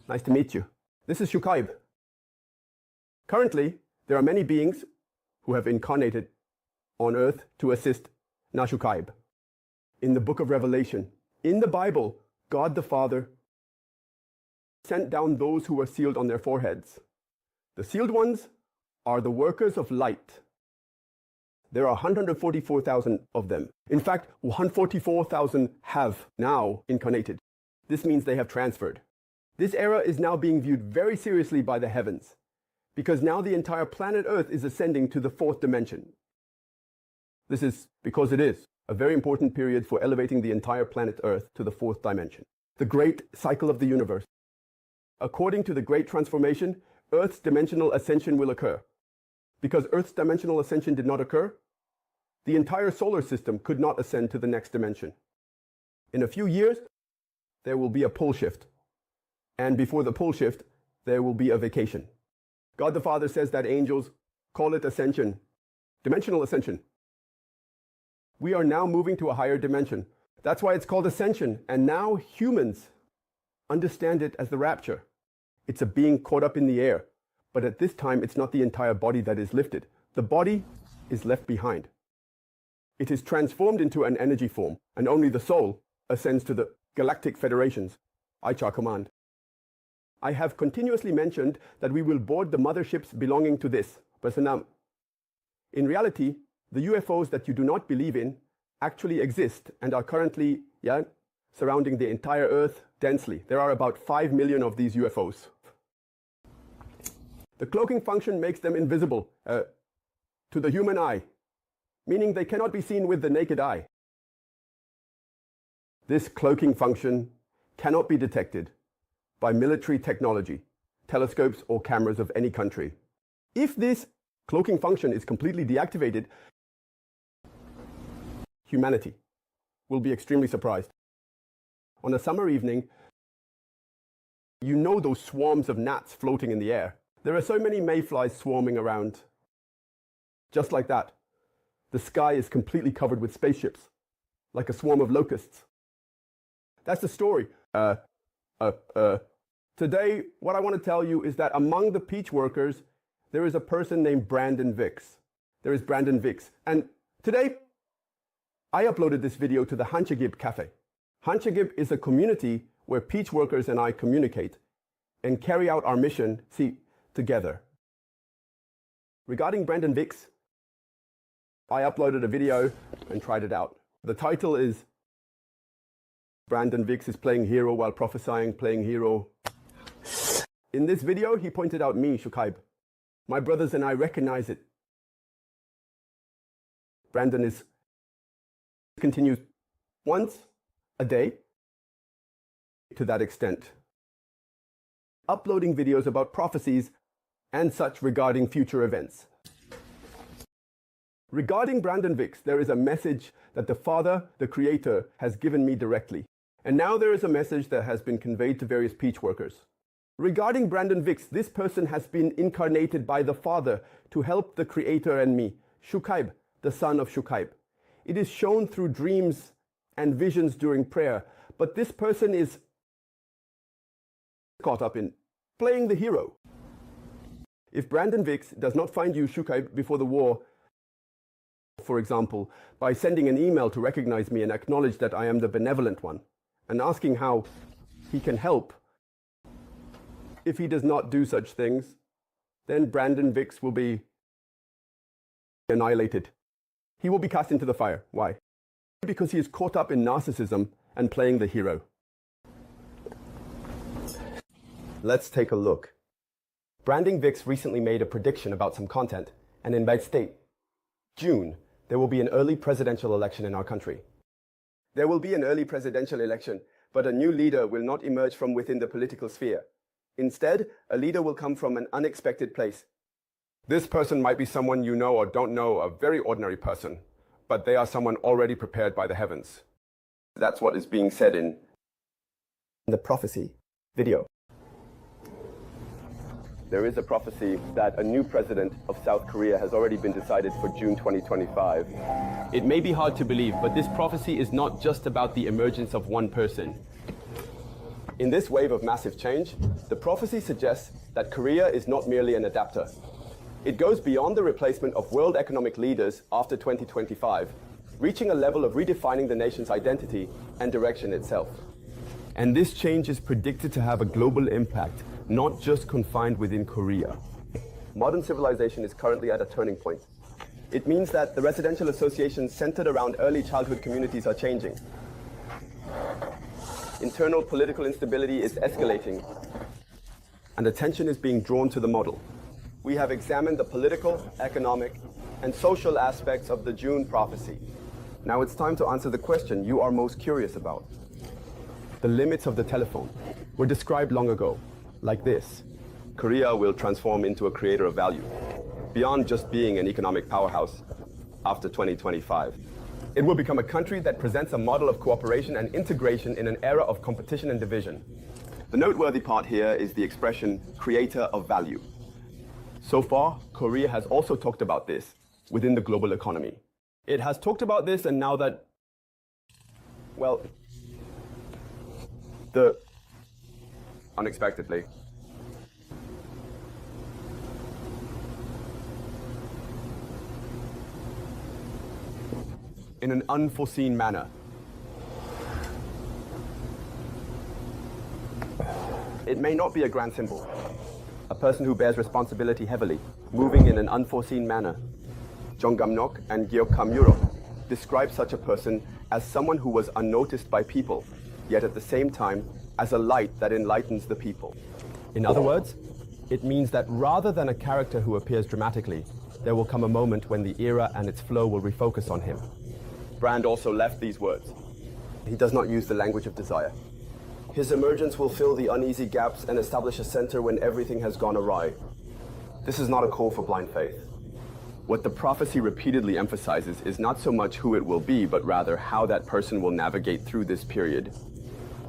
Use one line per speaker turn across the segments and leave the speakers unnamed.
Nice to meet you. This is Shukaive. Currently, there are many beings who have incarnated on earth to assist Shukaive. In the book of Revelation, in the Bible, God the Father sent down those who were sealed on their foreheads. The sealed ones are the workers of light. There are 144,000 of them. In fact, 144,000 have now incarnated. This means they have transferred. This era is now being viewed very seriously by the heavens, because now the entire planet Earth is ascending to the fourth dimension. This is because it is a very important period for elevating the entire planet Earth to the fourth dimension. The great cycle of the universe. According to the great transformation, Earth's dimensional ascension will occur. Because Earth's dimensional ascension did not occur, the entire solar system could not ascend to the next dimension. In a few years, there will be a pole shift. And before the pole shift, there will be a vacation. God the Father says that angels call it ascension, dimensional ascension. We are now moving to a higher dimension. That's why it's called ascension. And now humans understand it as the rapture. It's a being caught up in the air. But at this time, it's not the entire body that is lifted. The body is left behind. It is transformed into an energy form, and only the soul ascends to the galactic federations. I shall command. I have continuously mentioned that we will board the motherships belonging to this. In reality, the UFOs that you do not believe in actually exist and are currently surrounding the entire Earth densely. There are about 5 million of these UFOs. The cloaking function makes them invisible to the human eye, meaning they cannot be seen with the naked eye. This cloaking function cannot be detected by military technology, telescopes or cameras of any country. If this cloaking function is completely deactivated, humanity will be extremely surprised. On a summer evening, you know those swarms of gnats floating in the air. There are so many mayflies swarming around. Just like that, the sky is completely covered with spaceships, like a swarm of locusts. That's the story. Today, what I want to tell you is that among the peach workers, there is a person named Brandon Vix. There is Brandon Vix. And today, I uploaded this video to the Shukaive Cafe. Shukaive is a community where peach workers and I communicate and carry out our mission, together. Regarding Brandon Vix, I uploaded a video and tried it out. The title is Brandon Vix is playing hero while prophesying, playing hero. In this video, he pointed out me, Shukaive. My brothers and I recognize it. Brandon continues once a day to that extent, uploading videos about prophecies and such regarding future events. Regarding Brandon Vix, there is a message that the Father, the Creator, has given me directly. And now there is a message that has been conveyed to various peach workers. Regarding Brandon Vix, this person has been incarnated by the Father to help the Creator and me, Shukaive, the son of Shukaive. It is shown through dreams and visions during prayer, but this person is caught up in playing the hero. If Brandon Vix does not find you, Shukaive, before the war, for example, by sending an email to recognize me and acknowledge that I am the benevolent one, and asking how he can help, if he does not do such things, then Brandon Vix will be annihilated. He will be cast into the fire. Why? Because he is caught up in narcissism and playing the hero. Let's take a look. Brandon Vix recently made a prediction about some content, and in that state, June, there will be an early presidential election in our country. There will be an early presidential election, but a new leader will not emerge from within the political sphere. Instead, a leader will come from an unexpected place. This person might be someone you know or don't know, a very ordinary person, but they are someone already prepared by the heavens. That's what is being said in the prophecy video. There is a prophecy that a new president of South Korea has already been decided for June 2025. It may be hard to believe, but this prophecy is not just about the emergence of one person. In this wave of massive change, the prophecy suggests that Korea is not merely an adapter. It goes beyond the replacement of world economic leaders after 2025, reaching a level of redefining the nation's identity and direction itself. And this change is predicted to have a global impact, not just confined within Korea. Modern civilization is currently at a turning point. It means that the residential associations centered around early childhood communities are changing. Internal political instability is escalating, and attention is being drawn to the model. We have examined the political, economic, and social aspects of the June prophecy. Now it's time to answer the question you are most curious about. The limits of the telephone were described long ago, like this. Korea will transform into a creator of value, beyond just being an economic powerhouse after 2025. It will become a country that presents a model of cooperation and integration in an era of competition and division. The noteworthy part here is the expression, creator of value. So far, Korea has also talked about this within the global economy. It has talked about this, and now that, well, unexpectedly, in an unforeseen manner. It may not be a grand symbol. A person who bears responsibility heavily, moving in an unforeseen manner. Jong Gam-nok and Gyeok Kam-yuro describe such a person as someone who was unnoticed by people, yet at the same time as a light that enlightens the people. In other words, it means that rather than a character who appears dramatically, there will come a moment when the era and its flow will refocus on him. Brand also left these words. He does not use the language of desire. His emergence will fill the uneasy gaps and establish a center when everything has gone awry. This is not a call for blind faith. What the prophecy repeatedly emphasizes is not so much who it will be, but rather how that person will navigate through this period.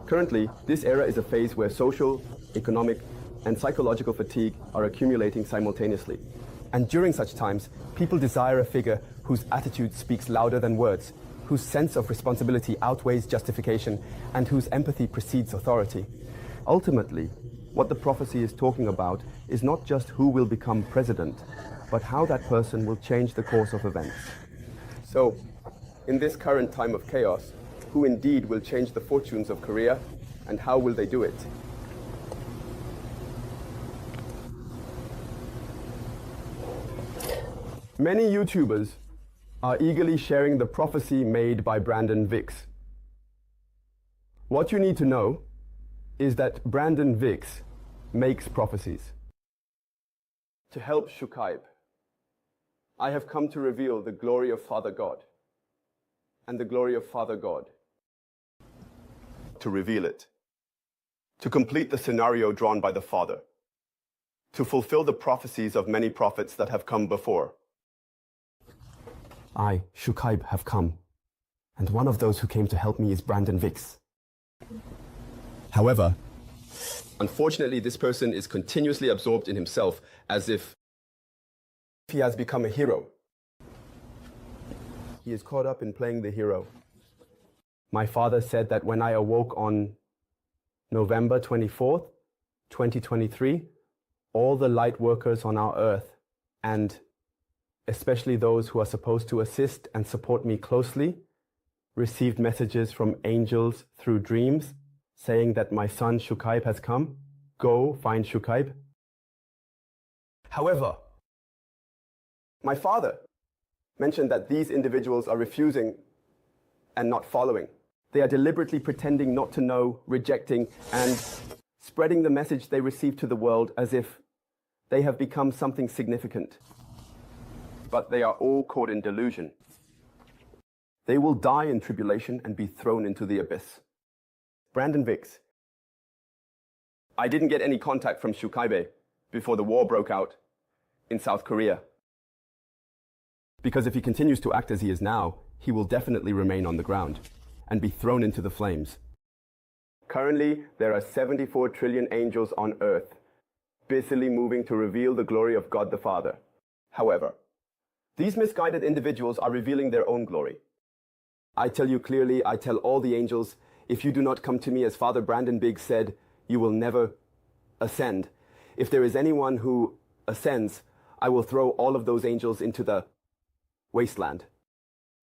Currently, this era is a phase where social, economic, and psychological fatigue are accumulating simultaneously. And during such times, people desire a figure whose attitude speaks louder than words, whose sense of responsibility outweighs justification, and whose empathy precedes authority. Ultimately, what the prophecy is talking about is not just who will become president, but how that person will change the course of events. So, in this current time of chaos, who indeed will change the fortunes of Korea, and how will they do it? Many YouTubers are eagerly sharing the prophecy made by Brandon Vicks. What you need to know is that Brandon Vicks makes prophecies. To help Shukaive, I have come to reveal the glory of Father God and the glory of Father God. To reveal it, to complete the scenario drawn by the Father, to fulfill the prophecies of many prophets that have come before. I, Shukaive, have come, and one of those who came to help me is Brandon Vicks. However, unfortunately, this person is continuously absorbed in himself as if he has become a hero. He is caught up in playing the hero. My father said that when I awoke on November 24th, 2023, all the light workers on our earth, and especially those who are supposed to assist and support me closely, received messages from angels through dreams saying that my son Shukaive has come. Go find Shukaive. However, my father mentioned that these individuals are refusing and not following. They are deliberately pretending not to know, rejecting, and spreading the message they receive to the world as if they have become something significant. But they are all caught in delusion. They will die in tribulation and be thrown into the abyss. Brandon Vicks. I didn't get any contact from Shukaive before the war broke out in South Korea. Because if he continues to act as he is now, he will definitely remain on the ground and be thrown into the flames. Currently, there are 74 trillion angels on earth, busily moving to reveal the glory of God the Father. However, these misguided individuals are revealing their own glory. I tell you clearly, I tell all the angels, if you do not come to me as Father Brandon Biggs said, you will never ascend. If there is anyone who ascends, I will throw all of those angels into the wasteland.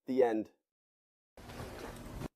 The end.